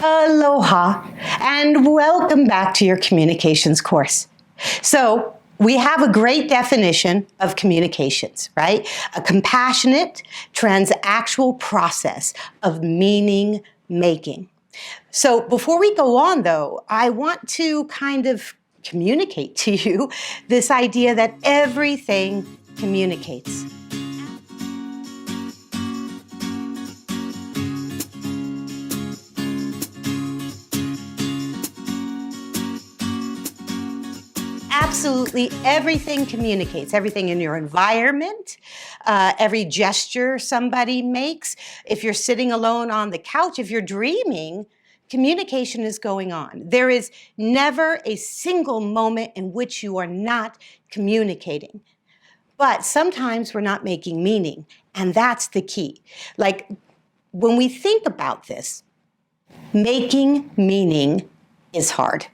Aloha, and welcome back to your communications course. So we have a great definition of communications, right? A compassionate, transactional process of meaning making. So before we go on though, I want to kind of communicate to you this idea that everything communicates. Absolutely everything communicates, everything in your environment, every gesture somebody makes. If you're sitting alone on the couch, if you're dreaming, communication is going on. There is never a single moment in which you are not communicating. But sometimes we're not making meaning, and that's the key. Like when we think about this, making meaning is hard.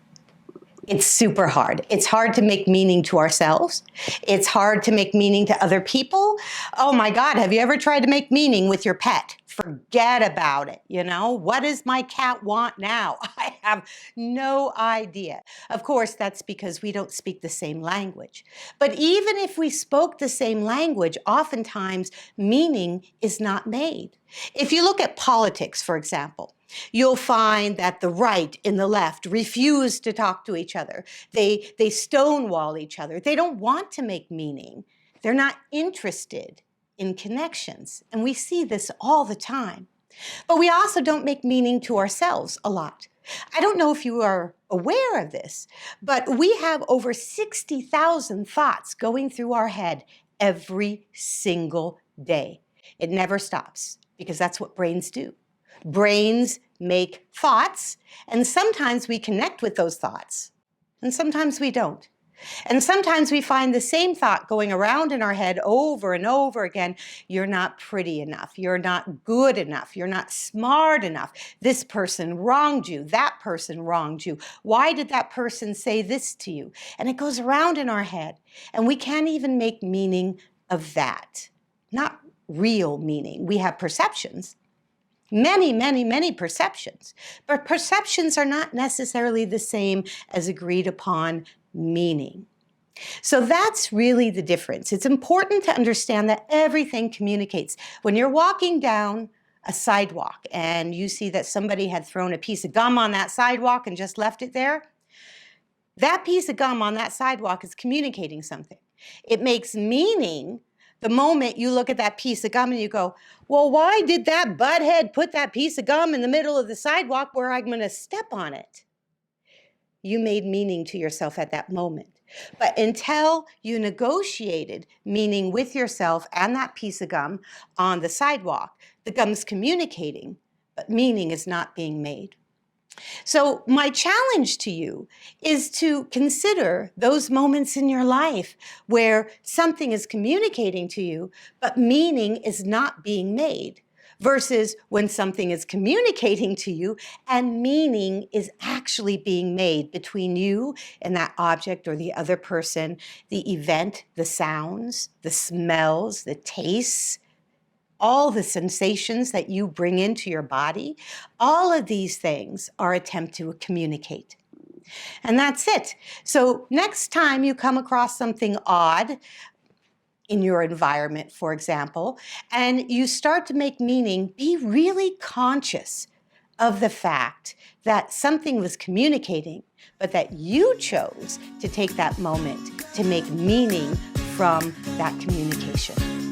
It's super hard. It's hard to make meaning to ourselves. It's hard to make meaning to other people. Oh my God, have you ever tried to make meaning with your pet? Forget about it, you know? What does my cat want now? I have no idea. Of course, that's because we don't speak the same language. But even if we spoke the same language, oftentimes meaning is not made. If you look at politics, for example, you'll find that the right and the left refuse to talk to each other. They stonewall each other. They don't want to make meaning. They're not interested in connections. And we see this all the time. But we also don't make meaning to ourselves a lot. I don't know if you are aware of this, but we have over 60,000 thoughts going through our head every single day. It never stops because that's what brains do. Brains make thoughts, and sometimes we connect with those thoughts, and sometimes we don't. And sometimes we find the same thought going around in our head over and over again. You're not pretty enough. You're not good enough. You're not smart enough. This person wronged you. That person wronged you. Why did that person say this to you? And it goes around in our head, and we can't even make meaning of that. Not real meaning. We have perceptions. Many perceptions. But perceptions are not necessarily the same as agreed upon meaning. So that's really the difference. It's important to understand that everything communicates. When you're walking down a sidewalk and you see that somebody had thrown a piece of gum on that sidewalk and just left it there, that piece of gum on that sidewalk is communicating something. It makes meaning the moment you look at that piece of gum and you go, well, why did that butthead put that piece of gum in the middle of the sidewalk where I'm going to step on it? You made meaning to yourself at that moment. But until you negotiated meaning with yourself and that piece of gum on the sidewalk, the gum's communicating, but meaning is not being made. So my challenge to you is to consider those moments in your life where something is communicating to you, but meaning is not being made, versus when something is communicating to you and meaning is actually being made between you and that object or the other person, the event, the sounds, the smells, the tastes, all the sensations that you bring into your body. All of these things are attempt to communicate. And that's it. So next time you come across something odd in your environment, for example, and you start to make meaning, be really conscious of the fact that something was communicating, but that you chose to take that moment to make meaning from that communication.